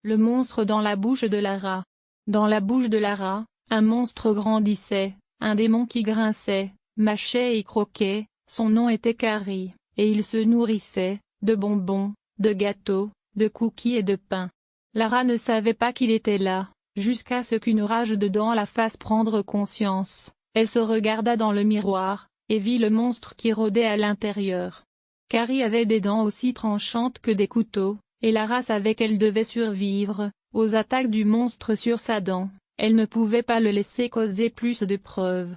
Le monstre dans la bouche de Lara. Dans la bouche de Lara, un monstre grandissait, un démon qui grinçait, mâchait et croquait. Son nom était Carrie, et il se nourrissait de bonbons, de gâteaux, de cookies et de pain. Lara ne savait pas qu'il était là, jusqu'à ce qu'une rage dedans la fasse prendre conscience. Elle se regarda dans le miroir, et vit le monstre qui rôdait à l'intérieur. Carrie avait des dents aussi tranchantes que des couteaux, et Lara savait qu'elle devait survivre aux attaques du monstre sur sa dent. Elle ne pouvait pas le laisser causer plus de preuves.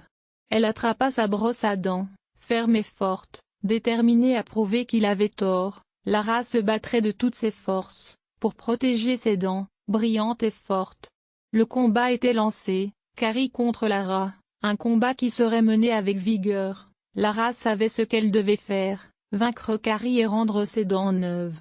Elle attrapa sa brosse à dents, ferme et forte, déterminée à prouver qu'il avait tort. Lara se battrait de toutes ses forces, pour protéger ses dents, brillantes et fortes. Le combat était lancé, Carrie contre Lara, un combat qui serait mené avec vigueur. Lara savait ce qu'elle devait faire, vaincre Carrie et rendre ses dents neuves.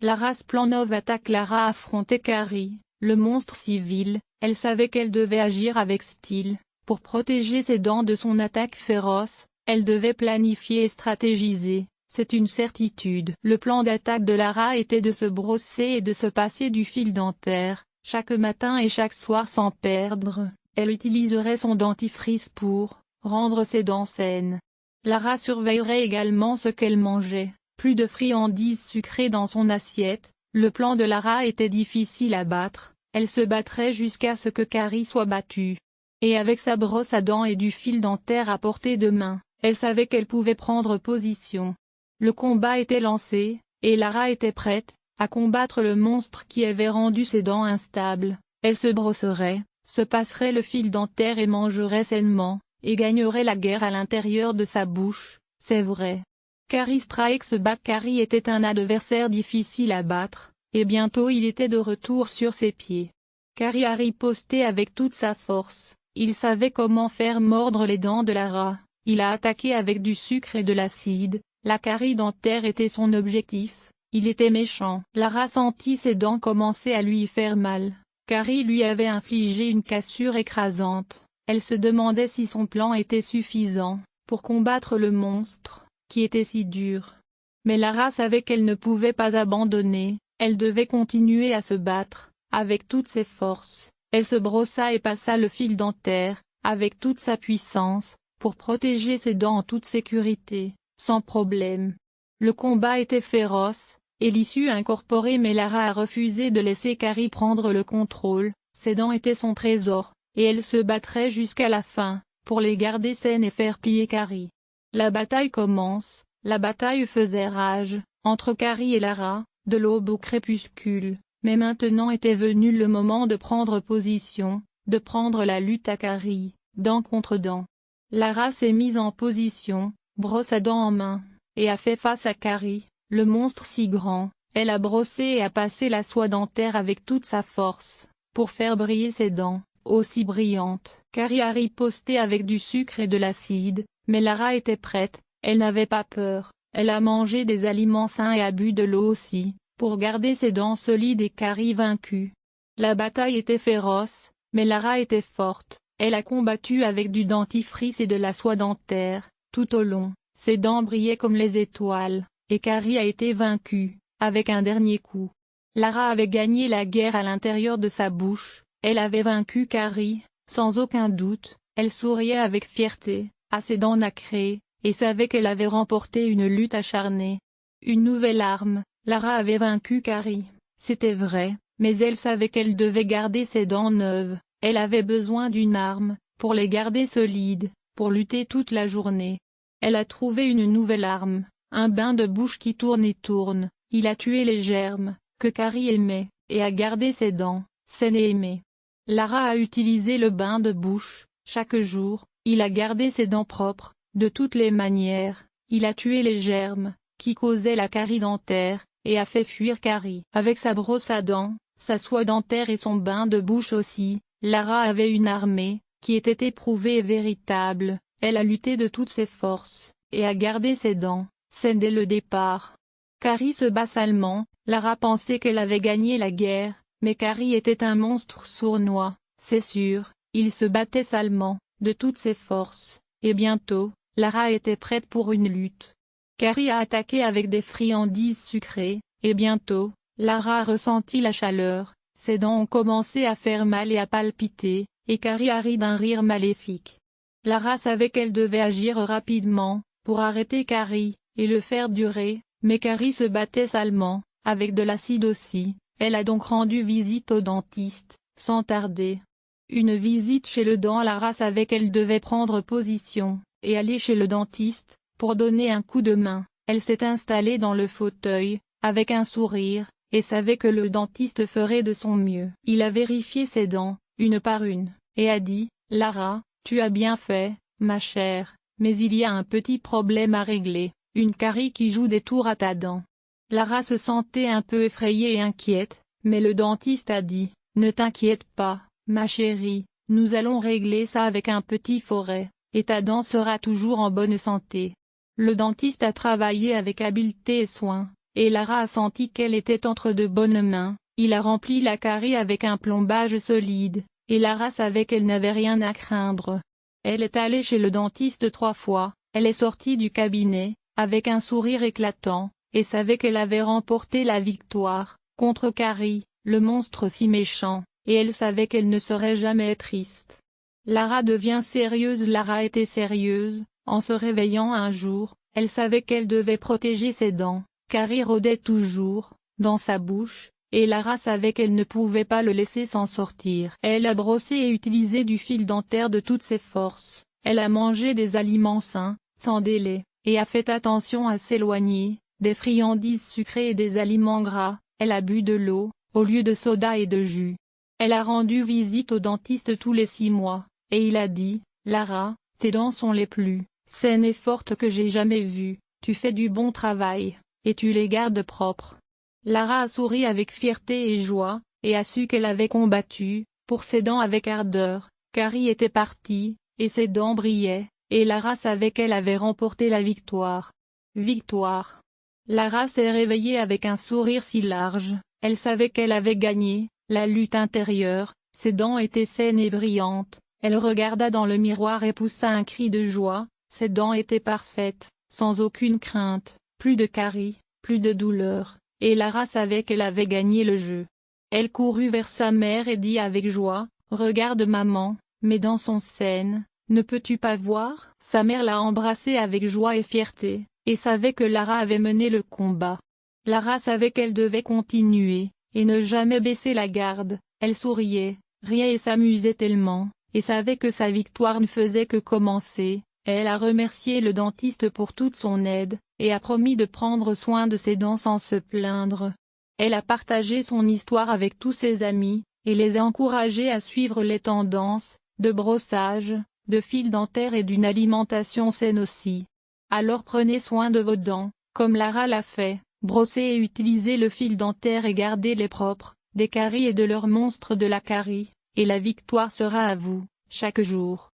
Lara Splanov attaque. Lara affrontait Carrie, le monstre civil. Elle savait qu'elle devait agir avec style, pour protéger ses dents de son attaque féroce. Elle devait planifier et stratégiser, c'est une certitude. Le plan d'attaque de Lara était de se brosser et de se passer du fil dentaire, chaque matin et chaque soir sans perdre. Elle utiliserait son dentifrice pour rendre ses dents saines. Lara surveillerait également ce qu'elle mangeait, plus de friandises sucrées dans son assiette. Le plan de Lara était difficile à battre, elle se battrait jusqu'à ce que Carrie soit battue. Et avec sa brosse à dents et du fil dentaire à portée de main, elle savait qu'elle pouvait prendre position. Le combat était lancé, et Lara était prête à combattre le monstre qui avait rendu ses dents instables. Elle se brosserait, se passerait le fil dentaire et mangerait sainement, et gagnerait la guerre à l'intérieur de sa bouche, c'est vrai. Carrie Strikes Back. Carrie était un adversaire difficile à battre, et bientôt il était de retour sur ses pieds. Carrie a riposté avec toute sa force. Il savait comment faire mordre les dents de Lara. Il a attaqué avec du sucre et de l'acide. La carie dentaire était son objectif. Il était méchant. Lara sentit ses dents commencer à lui faire mal. Carrie lui avait infligé une cassure écrasante. Elle se demandait si son plan était suffisant pour combattre le monstre, qui était si dur. Mais Lara savait qu'elle ne pouvait pas abandonner. Elle devait continuer à se battre, avec toutes ses forces. Elle se brossa et passa le fil dentaire, avec toute sa puissance, pour protéger ses dents en toute sécurité, sans problème. Le combat était féroce, et l'issue incorporée, mais Lara a refusé de laisser Carrie prendre le contrôle. Ses dents étaient son trésor, et elle se battrait jusqu'à la fin, pour les garder saines et faire plier Carrie. La bataille commence. La bataille faisait rage, entre Carrie et Lara, de l'aube au crépuscule. Mais maintenant était venu le moment de prendre position, de prendre la lutte à Carrie, dent contre dent. Lara s'est mise en position, brosse à dents en main, et a fait face à Carrie, le monstre si grand. Elle a brossé et a passé la soie dentaire avec toute sa force, pour faire briller ses dents, aussi brillantes. Carrie a riposté avec du sucre et de l'acide, mais Lara était prête, elle n'avait pas peur. Elle a mangé des aliments sains et a bu de l'eau aussi, pour garder ses dents solides et Carrie vaincue. La bataille était féroce, mais Lara était forte. Elle a combattu avec du dentifrice et de la soie dentaire, tout au long. Ses dents brillaient comme les étoiles, et Carrie a été vaincue, avec un dernier coup. Lara avait gagné la guerre à l'intérieur de sa bouche. Elle avait vaincu Carrie, sans aucun doute. Elle souriait avec fierté, à ses dents nacrées, et savait qu'elle avait remporté une lutte acharnée. Une nouvelle arme. Lara avait vaincu Carrie, c'était vrai, mais elle savait qu'elle devait garder ses dents neuves. Elle avait besoin d'une arme, pour les garder solides, pour lutter toute la journée. Elle a trouvé une nouvelle arme, un bain de bouche qui tourne et tourne. Il a tué les germes, que Carrie aimait, et a gardé ses dents, saines et aimées. Lara a utilisé le bain de bouche, chaque jour. Il a gardé ses dents propres, de toutes les manières. Il a tué les germes, qui causaient la carie dentaire, et a fait fuir Carrie. Avec sa brosse à dents, sa soie dentaire et son bain de bouche aussi, Lara avait une armée, qui était éprouvée et véritable. Elle a lutté de toutes ses forces, et a gardé ses dents, saines dès le départ. Carrie se bat salement. Lara pensait qu'elle avait gagné la guerre, mais Carrie était un monstre sournois, c'est sûr. Il se battait salement, de toutes ses forces, et bientôt, Lara était prête pour une lutte. Carrie a attaqué avec des friandises sucrées, et bientôt, Lara a ressenti la chaleur, Ses dents ont commencé à faire mal et à palpiter, et Carrie a ri d'un rire maléfique. Lara savait qu'elle devait agir rapidement, pour arrêter Carrie, et le faire durer, mais Carrie se battait salement, avec de l'acide aussi. Elle a donc rendu visite au dentiste, sans tarder. Une visite chez le dent. Lara savait qu'elle devait prendre position, et aller chez le dentiste, pour donner un coup de main. Elle s'est installée dans le fauteuil, avec un sourire, et savait que le dentiste ferait de son mieux. Il a vérifié ses dents, une par une, et a dit, « Lara, tu as bien fait, ma chère, mais il y a un petit problème à régler, une carie qui joue des tours à ta dent. » Lara se sentait un peu effrayée et inquiète, mais le dentiste a dit, « Ne t'inquiète pas, ma chérie, nous allons régler ça avec un petit forêt, et ta dent sera toujours en bonne santé. » Le dentiste a travaillé avec habileté et soin, et Lara a senti qu'elle était entre de bonnes mains. Il a rempli la carie avec un plombage solide, et Lara savait qu'elle n'avait rien à craindre. Elle est allée chez le dentiste 3 fois, elle est sortie du cabinet, avec un sourire éclatant, et savait qu'elle avait remporté la victoire, contre Carrie, le monstre si méchant, et elle savait qu'elle ne serait jamais triste. Lara devient sérieuse. Lara était sérieuse, en se réveillant un jour, elle savait qu'elle devait protéger ses dents. Carrie rôdait toujours, dans sa bouche, et Lara savait qu'elle ne pouvait pas le laisser s'en sortir. Elle a brossé et utilisé du fil dentaire de toutes ses forces, elle a mangé des aliments sains, sans délai, et a fait attention à s'éloigner des friandises sucrées et des aliments gras. Elle a bu de l'eau, au lieu de soda et de jus. Elle a rendu visite au dentiste tous les 6 mois, et il a dit, « Lara, tes dents sont les plus saines et fortes que j'ai jamais vues, tu fais du bon travail, et tu les gardes propres. » Lara a souri avec fierté et joie, et a su qu'elle avait combattu, pour ses dents avec ardeur. Carrie était partie, et ses dents brillaient, et Lara savait qu'elle avait remporté la victoire. Victoire. Lara s'est réveillée avec un sourire si large, elle savait qu'elle avait gagné la lutte intérieure, ses dents étaient saines et brillantes, elle regarda dans le miroir et poussa un cri de joie, ses dents étaient parfaites, sans aucune crainte, plus de caries, plus de douleur, et Lara savait qu'elle avait gagné le jeu. Elle courut vers sa mère et dit avec joie, « Regarde maman, mes dents sont saines, ne peux-tu pas voir ?» Sa mère l'a embrassée avec joie et fierté, et savait que Lara avait mené le combat. Lara savait qu'elle devait continuer, et ne jamais baisser la garde. Elle souriait, riait et s'amusait tellement, et savait que sa victoire ne faisait que commencer. Elle a remercié le dentiste pour toute son aide, et a promis de prendre soin de ses dents sans se plaindre. Elle a partagé son histoire avec tous ses amis, et les a encouragés à suivre les tendances, de brossage, de fil dentaire et d'une alimentation saine aussi. Alors prenez soin de vos dents, comme Lara l'a fait, brossez et utilisez le fil dentaire et gardez-les propres, des caries et de leurs monstres de la carie, et la victoire sera à vous, chaque jour.